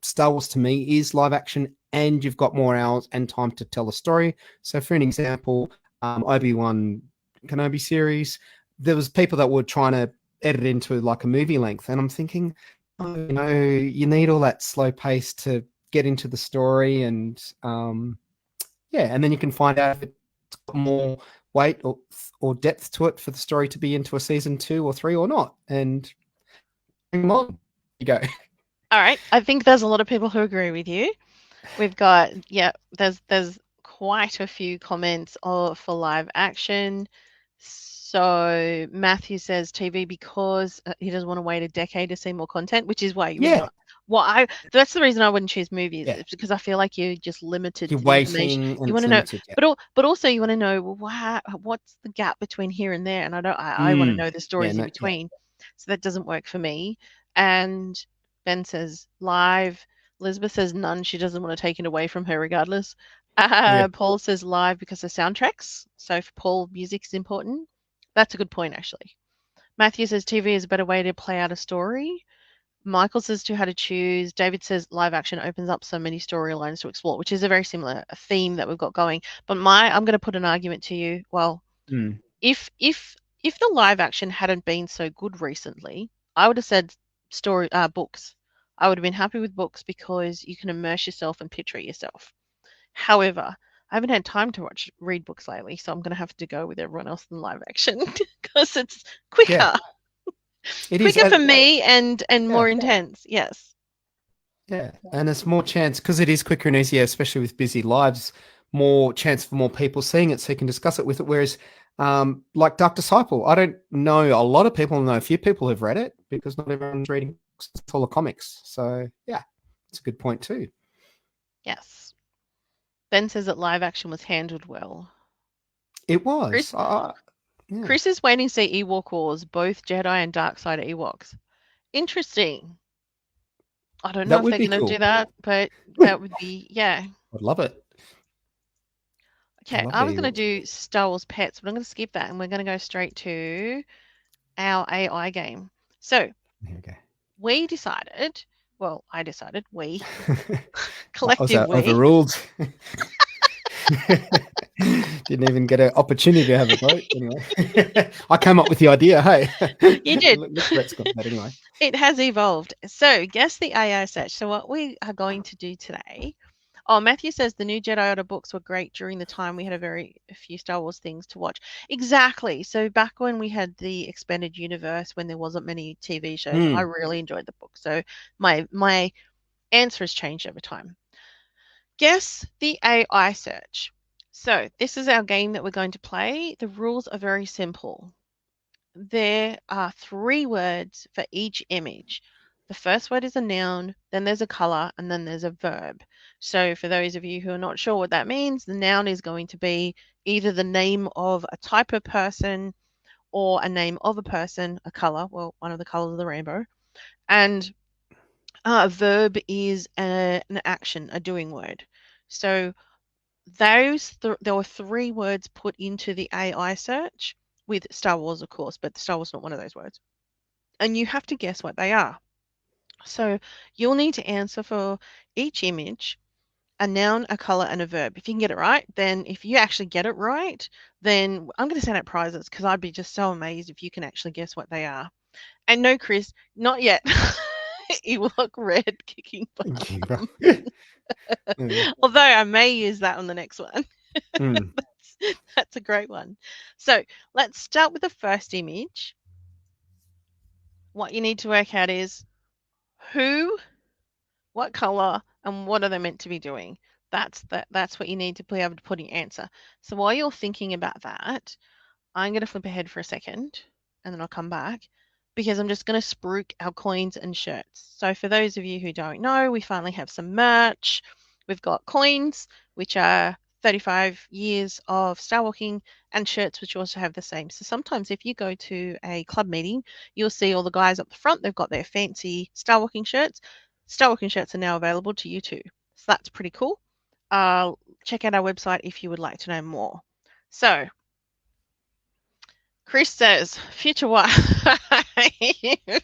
Star Wars to me is live action, and you've got more hours and time to tell a story. So for an example, Obi-Wan Kenobi series, there was people that were trying to edit into like a movie length, and I'm thinking, you need all that slow pace to get into the story, and and then you can find out if it's got more weight or depth to it for the story to be into a season 2 or 3 or not, and bring them on. You go. All right. I think there's a lot of people who agree with you. We've got, there's quite a few comments for live action. So Matthew says TV because he doesn't want to wait a decade to see more content, which is why you would not. Well, that's the reason I wouldn't choose movies. It's because I feel like you're just limited to the information. You want to know, but also you want to know, what's the gap between here and there, and I want to know the stories in between. So that doesn't work for me. And Ben says live. Elizabeth says none. She doesn't want to take it away from her regardless. Paul says live because of soundtracks. So for Paul, music's important. That's a good point, actually. Matthew says TV is a better way to play out a story. Michael says to how to choose. David says live action opens up so many storylines to explore, which is a very similar theme that we've got going. But I'm going to put an argument to you. Well, if the live action hadn't been so good recently, I would have said books. I would have been happy with books because you can immerse yourself and picture it yourself. However, I haven't had time to read books lately, so I'm going to have to go with everyone else in live action because it's quicker. Yeah. It quicker is for me and more intense. Yes. Yeah, and it's more chance because it is quicker and easier, especially with busy lives. more chance for more people seeing it, so you can discuss it with it. Whereas, like Dark Disciple, I don't know a lot of people. Know a few people who've read it because not everyone's reading books. It's full of comics. So yeah, it's a good point too. Yes. Ben says that live action was handled well. It was. Chris, Yeah. Chris is waiting to see Ewok Wars, both Jedi and Dark Side Ewoks. Interesting. I don't know if they're going to do that, but that would be, yeah. I'd love it. Okay, I was going to do Star Wars Pets, but I'm going to skip that, and we're going to go straight to our AI game. So, we decided, well, I decided, we, collectively. Overruled. Didn't even get an opportunity to have a vote. Anyway, I came up with the idea. Hey, you did. Let's go that anyway. It has evolved. So, guess the AI search. So, what we are going to do today. Oh, Matthew says the new Jedi Order books were great during the time we had a few Star Wars things to watch. Exactly. So back when we had the expanded universe, when there wasn't many TV shows, I really enjoyed the book. So my answer has changed over time. Guess the AI search. So this is our game that we're going to play. The rules are very simple. There are 3 words for each image. The first word is a noun, then there's a color, and then there's a verb. So for those of you who are not sure what that means, the noun is going to be either the name of a type of person or a name of a person, a color, well, one of the colors of the rainbow. And a verb is an action, a doing word. So there were 3 words put into the AI search with Star Wars, of course, but Star Wars is not one of those words. And you have to guess what they are. So you'll need to answer for each image a noun, a color, and a verb. If you can get it right, then if you actually get it right, then I'm going to send out prizes because I'd be just so amazed if you can actually guess what they are. And no, Chris, not yet. Ewok red kicking bum. Although I may use that on the next one. That's a great one. So let's start with the first image. What you need to work out is who, what color, and what are they meant to be doing. That's what you need to be able to put in your answer. So while you're thinking about that, I'm going to flip ahead for a second, and then I'll come back, because I'm just going to spruik our coins and shirts. So for those of you who don't know, we finally have some merch. We've got coins, which are 35 years of Star Walking, and shirts, which also have the same. So sometimes if you go to a club meeting, you'll see all the guys up the front, they've got their fancy Star Walking shirts. Star Walking shirts are now available to you too. So that's pretty cool. Check out our website if you would like to know more. So Chris says, future wife. It's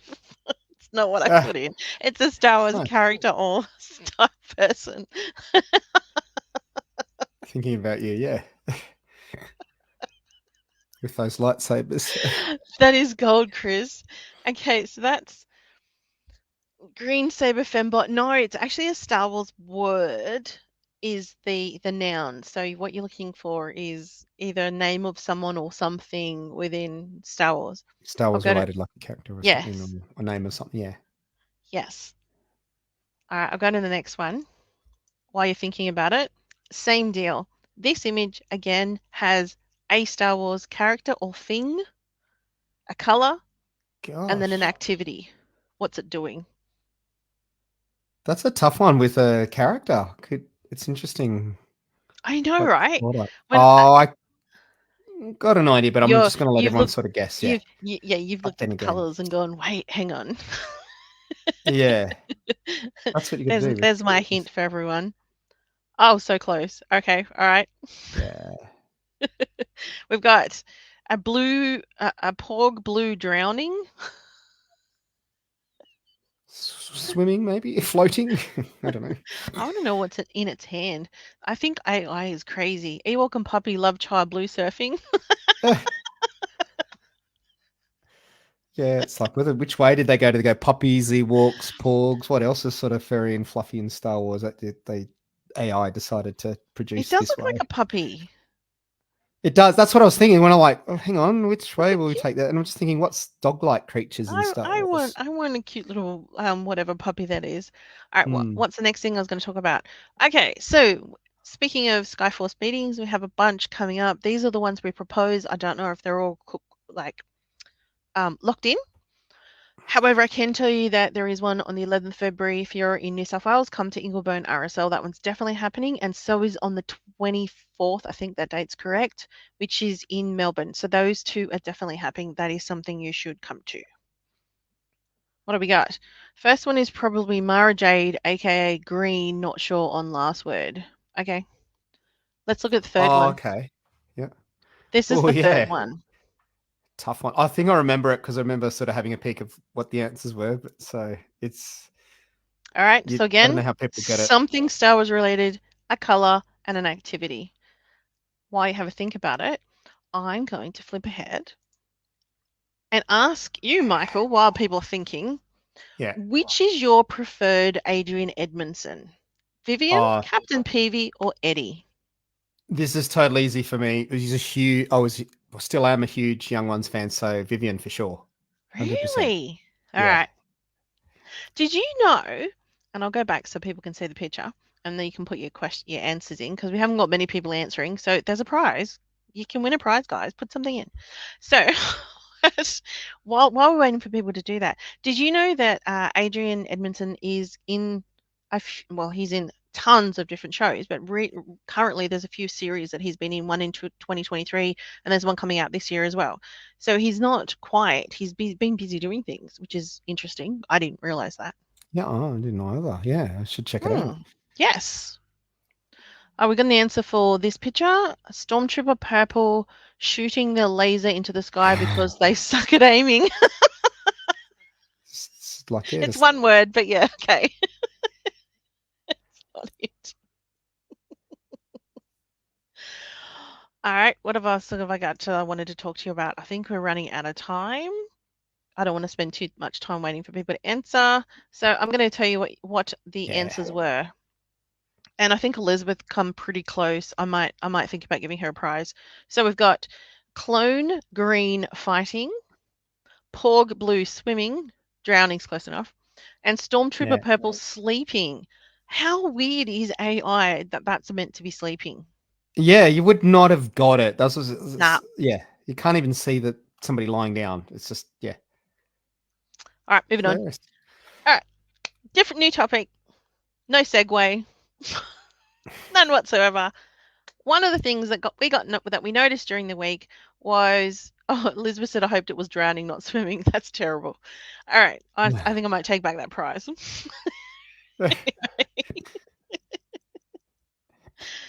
not what I put in. It's a Star Wars character or Star person. Thinking about you, yeah. With those lightsabers. That is gold, Chris. Okay, so that's Green Saber Fembot. No, it's actually a Star Wars word is the noun. So what you're looking for is either a name of someone or something within Star Wars. Star Wars related, like a character or something, or a name of something, yeah. Yes. All right, I'll go to the next one. While you're thinking about it, same deal. This image, again, has a Star Wars character or thing, a color, and then an activity. What's it doing? That's a tough one with a character. It's interesting. I know, right? I got an idea, but I'm just going to let everyone sort of guess. Yeah, you've looked at the colors and gone, wait, hang on. Yeah, that's what you got to do. There's my hint for everyone. Oh, so close. Okay, all right. Yeah. We've got a porg blue drowning. Swimming, maybe floating. I don't know. I want to know what's in its hand. I think AI is crazy. Ewok and Puppy love child blue surfing. Yeah, it's like which way did they go? Did they go puppies, Ewoks, porgs? What else is sort of furry and fluffy in Star Wars that they AI decided to produce? It does look like a puppy. It does. That's what I was thinking when I'm like, oh, hang on, which way will we take that? And I'm just thinking, what's dog-like creatures and stuff? I want a cute little whatever puppy that is. All right, what's the next thing I was going to talk about? Okay, so Speaking of Skyforce meetings, we have a bunch coming up. These are the ones we propose. I don't know if they're all locked in. However, I can tell you that there is one on the 11th of February. If you're in New South Wales, come to Inglebone RSL. That one's definitely happening. And so is on the 24th, I think that date's correct, which is in Melbourne. So those two are definitely happening. That is something you should come to. What do we got? First one is probably Mara Jade, aka Green, not sure on last word. Okay. Let's look at the third one. Okay. Yeah. This is the third one. Tough one. I think I remember it because I remember sort of having a peek of what the answers were. But so it's all right. So again, I don't know how people get it. Something Star Wars related, a color, and an activity. While you have a think about it, I'm going to flip ahead and ask you, Michael, while people are thinking, which is your preferred Adrian Edmondson? Vivian, Captain Peavy, or Eddie? This is totally easy for me. He's a huge. Still am a huge Young Ones fan, so Vivian for sure. 100%. Really? All right. Did you know? And I'll go back so people can see the picture, and then you can put your answers in because we haven't got many people answering. So there's a prize. You can win a prize, guys. Put something in. So while we're waiting for people to do that, did you know that Adrian Edmondson is in? He's in tons of different shows, but currently there's a few series that he's been in. One in 2023, and there's one coming out this year as well. So he's not quiet. He's been busy doing things, which is interesting. I didn't realize that. Yeah, I didn't either. Yeah, I should check it out. Yes. Are we going to answer for this picture? Stormtrooper purple shooting the laser into the sky because they suck at aiming. It's one word, but yeah, okay. It's not it. All right, what else have I got I wanted to talk to you about? I think we're running out of time. I don't want to spend too much time waiting for people to answer. So I'm going to tell you what the answers were. And I think Elizabeth come pretty close. I might think about giving her a prize. So we've got clone green fighting, porg blue swimming, drowning's close enough, and stormtrooper purple sleeping. How weird is AI that's meant to be sleeping? Yeah, you would not have got it. Nah. Yeah, you can't even see that somebody lying down. It's just All right, moving on. All right, different new topic. No segue. None whatsoever. One of the things that we noticed during the week was Elizabeth said, I hoped it was drowning, not swimming. That's terrible. All right. I think I might take back that prize.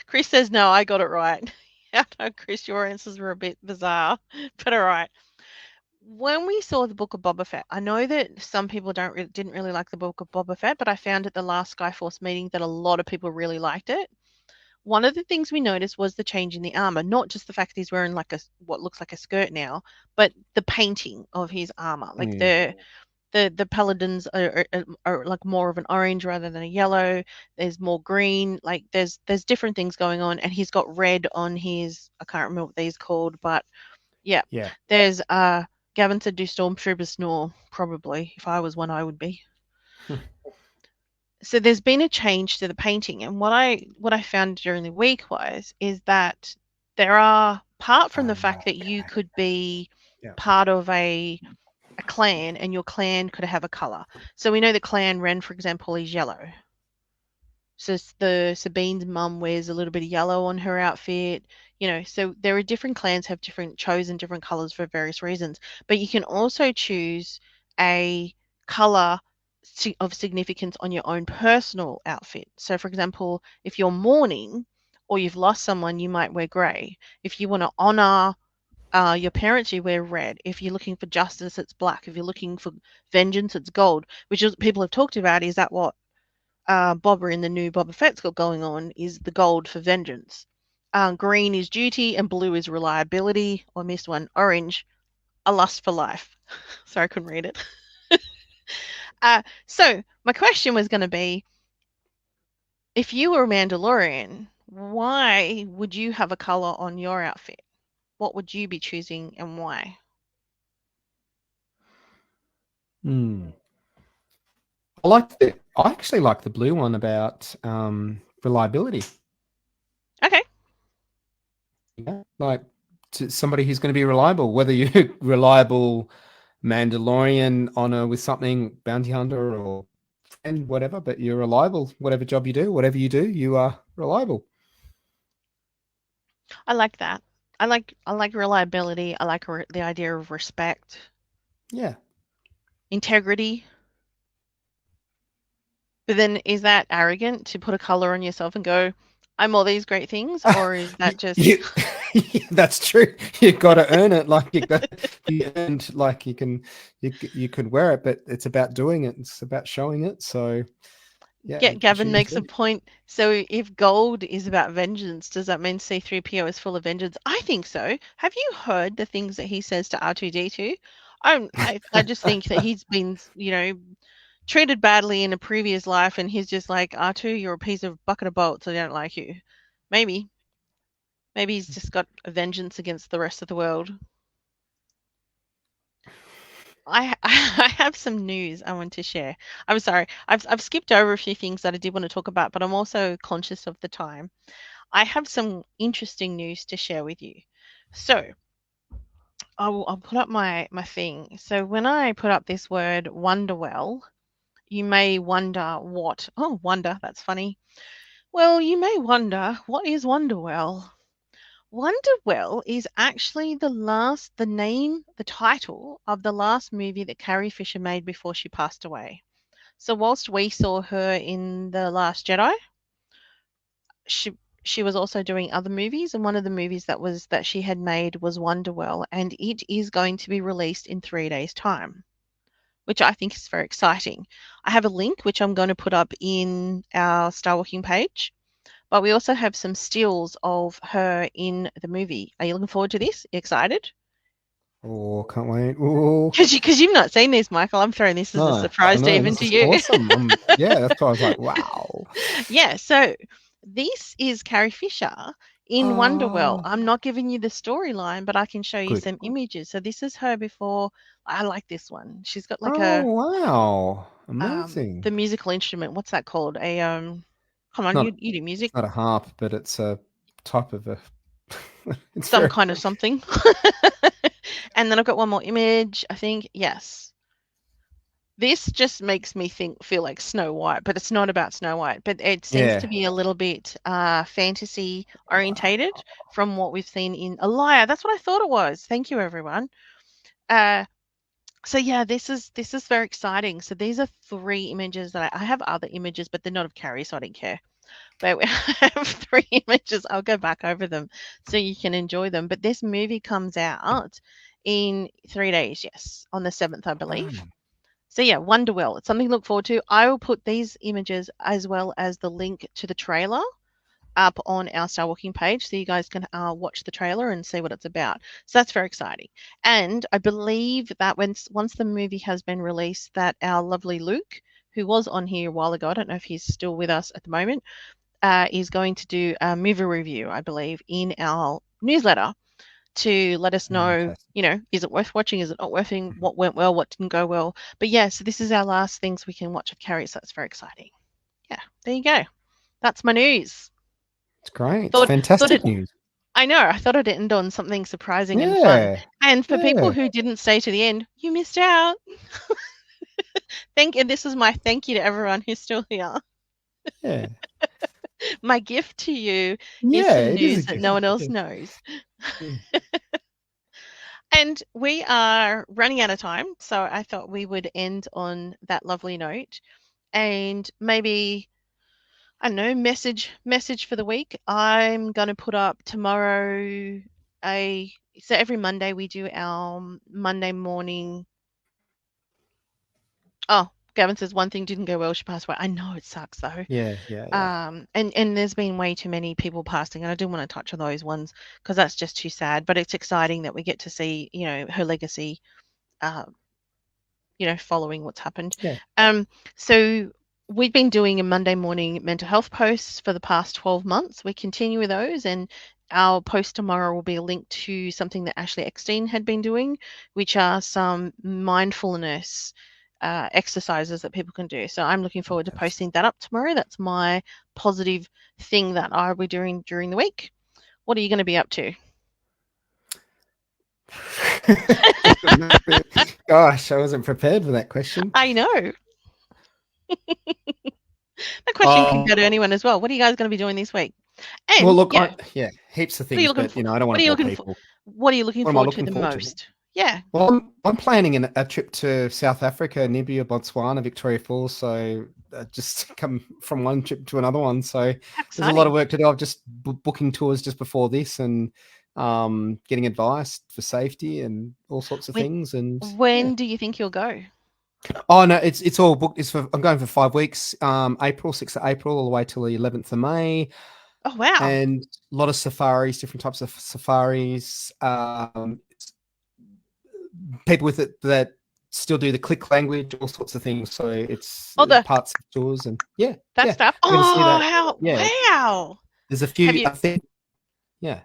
Chris says, no, I got it right. Yeah, no, Chris, your answers were a bit bizarre, but all right. When we saw the Book of Boba Fett, I know that some people didn't really like the Book of Boba Fett, but I found at the last Skyforce meeting that a lot of people really liked it. One of the things we noticed was the change in the armor, not just the fact that he's wearing what looks like a skirt now, but the painting of his armor. Like the paladins are like more of an orange rather than a yellow. There's more green. Like there's different things going on, and he's got red on his. I can't remember what these called, but yeah. There's Gavin said, "Do stormtroopers snore?" Probably. If I was one, I would be. So there's been a change to the painting, and what I found during the week is that there are, apart from the fact that you could be part of a clan and your clan could have a color. So we know the clan Ren, for example, is yellow. So Sabine's mum wears a little bit of yellow on her outfit. So there are different clans have chosen different colors for various reasons. But you can also choose a color of significance on your own personal outfit. So for example, if you're mourning or you've lost someone, you might wear gray. If you want to honor your parents, you wear red. If you're looking for justice, it's black. If you're looking for vengeance, it's gold, which is people have talked about. Is that what Boba in the new Boba Fett's got going on, is the gold for vengeance. Green is duty and blue is reliability. I missed one. Orange, a lust for life. Sorry, I couldn't read it. So my question was going to be, if you were a Mandalorian, why would you have a color on your outfit? What would you be choosing and why? I actually like the blue one about reliability. like to somebody who's going to be reliable, whether you're reliable Mandalorian honor with something, bounty hunter or friend, whatever, but you're reliable. Whatever job you do, whatever you do, you are reliable. I like that. I like reliability. I like the idea of respect, Yeah. integrity. But then is that arrogant to put a color on yourself and go, I'm all these great things? Or is that just That's true. You've got to earn it. Like you earned, like you could wear it, but it's about doing it. It's about showing it. So yeah, Gavin makes a point. So if gold is about vengeance, does that mean C3PO is full of vengeance? I think so. Have you heard the things that he says to R2D2? I just think that he's been, treated badly in a previous life, and he's just like, R2, you're a piece of bucket of bolts. I don't like you. Maybe he's just got a vengeance against the rest of the world. I have some news I want to share. I'm sorry. I've skipped over a few things that I did want to talk about, but I'm also conscious of the time. I have some interesting news to share with you. So I'll put up my thing. So when I put up this word Wonderwell, you may wonder what. Oh, wonder. That's funny. Well, you may wonder what is Wonderwell. Wonderwell is actually the title of the last movie that Carrie Fisher made before she passed away. So whilst we saw her in The Last Jedi, she was also doing other movies, and one of the movies that she had made was Wonderwell, and it is going to be released in 3 days' time, which I think is very exciting. I have a link which I'm going to put up in our Star Walking page. But we also have some stills of her in the movie. Are you looking forward to this? You excited? Oh, can't wait. Oh, Because you've not seen this, Michael. I'm throwing this as a surprise to even to you. Awesome. Yeah, that's why I was like, wow. Yeah, so this is Carrie Fisher in Wonderwell. I'm not giving you the storyline, but I can show you some images. So this is her before. I like this one. She's got like wow, amazing. The musical instrument. What's that called? Come on, you do music. It's not a harp, but it's a type of a it's some kind of something. And then I've got one more image, I think. Yes. This just makes me feel like Snow White, but it's not about Snow White. But it seems to be a little bit fantasy orientated from what we've seen in A Liar. That's what I thought it was. Thank you, everyone. So yeah, this is very exciting. So these are 3 images that I have other images, but they're not of Carrie, so I didn't care. But we have 3 images. I'll go back over them so you can enjoy them. But this movie comes out in 3 days, yes, on the 7th, I believe. So yeah, Wonderwell. It's something to look forward to. I will put these images as well as the link to the trailer up on our Star Walking page so you guys can watch the trailer and see what it's about. So that's very exciting. And I believe that once the movie has been released, that our lovely Luke, who was on here a while ago, I don't know if he's still with us at the moment, is going to do a movie review, I believe, in our newsletter to let us know, is it worth watching? Is it not worth watching? What went well? What didn't go well? But yeah, so this is our last things we can watch of Carrie, so that's very exciting. Yeah, there you go. That's my news. It's great. It's fantastic news. I know. I thought it'd end on something surprising and fun. And for people who didn't stay to the end, you missed out. And this is my thank you to everyone who's still here. Yeah. My gift to you is some news that no one else knows. And we are running out of time, so I thought we would end on that lovely note. And maybe, I don't know, message for the week. I'm going to put up tomorrow so every Monday we do our Monday morning. Oh, Gavin says one thing didn't go well. She passed away. I know it sucks though. Yeah. And there's been way too many people passing, and I didn't want to touch on those ones because that's just too sad. But it's exciting that we get to see, her legacy, following what's happened. Yeah. So we've been doing a Monday morning mental health posts for the past 12 months. We continue with those, and our post tomorrow will be a link to something that Ashley Eckstein had been doing, which are some mindfulness exercises that people can do. So I'm looking forward to posting that up tomorrow. That's my positive thing that I'll be doing during the week. What are you going to be up to? Gosh, I wasn't prepared for that question. I know. That question could go to anyone as well. What are you guys going to be doing this week? And well, look, yeah, heaps of what are you things, looking but for? I don't What want are to you bore looking for? people. What are you looking What am I forward to looking the forward to? most? Yeah. Well, I'm planning a trip to South Africa, Namibia, Botswana, Victoria Falls. So just come from one trip to another one. So there's a lot of work to do. I'm just booking tours just before this and getting advice for safety and all sorts of things. And when do you think you'll go? Oh no, it's all booked. I'm going for 5 weeks. April 6th of April all the way till the 11th of May. Oh wow! And a lot of safaris, different types of safaris. People with it that still do the click language, all sorts of things. So it's parts of tours and that stuff. Oh wow! There's a few. I think. Yeah.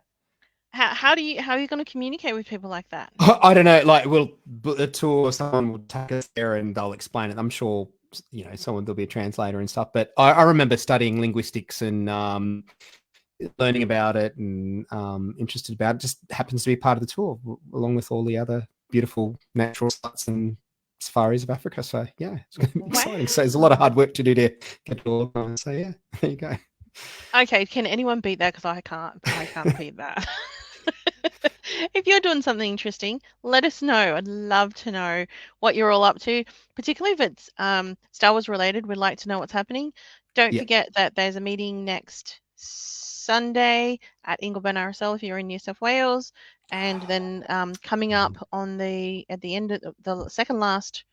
How are you going to communicate with people like that? I don't know. Like, we'll book a tour. Someone will take us there and they'll explain it. I'm sure there'll be a translator and stuff. But I remember studying linguistics and learning about it and interested about it. Just happens to be part of the tour, along with all the other beautiful natural sites and safaris of Africa. So yeah, it's going to be exciting. So there's a lot of hard work to do to get it all organized. So yeah, there you go. Okay, can anyone beat that? Because I can't beat that. If you're doing something interesting, let us know. I'd love to know what you're all up to, particularly if it's Star Wars related. We'd like to know what's happening. Don't forget that there's a meeting next Sunday at Ingleburn RSL if you're in New South Wales, and then coming up at the end of the second last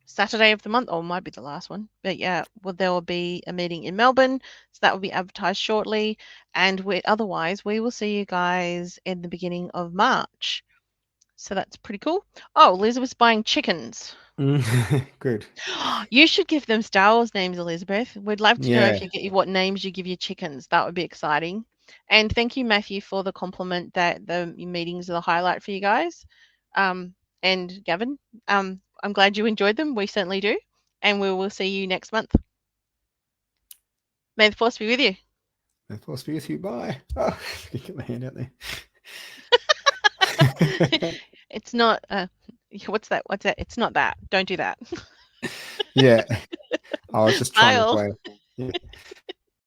Saturday of the month, or might be the last one, but yeah, there will be a meeting in Melbourne, so that will be advertised shortly. And otherwise, we will see you guys in the beginning of March. So that's pretty cool. Oh, Elizabeth's buying chickens. Good. You should give them Star Wars names, Elizabeth. We'd love to know what names you give your chickens. That would be exciting. And thank you, Matthew, for the compliment that the meetings are the highlight for you guys. And Gavin, I'm glad you enjoyed them. We certainly do. And we will see you next month. May the force be with you. May the force be with you. Bye. Oh, get my hand out there. It's not. What's that? It's not that. Don't do that. Yeah. I was just trying to play. Yeah.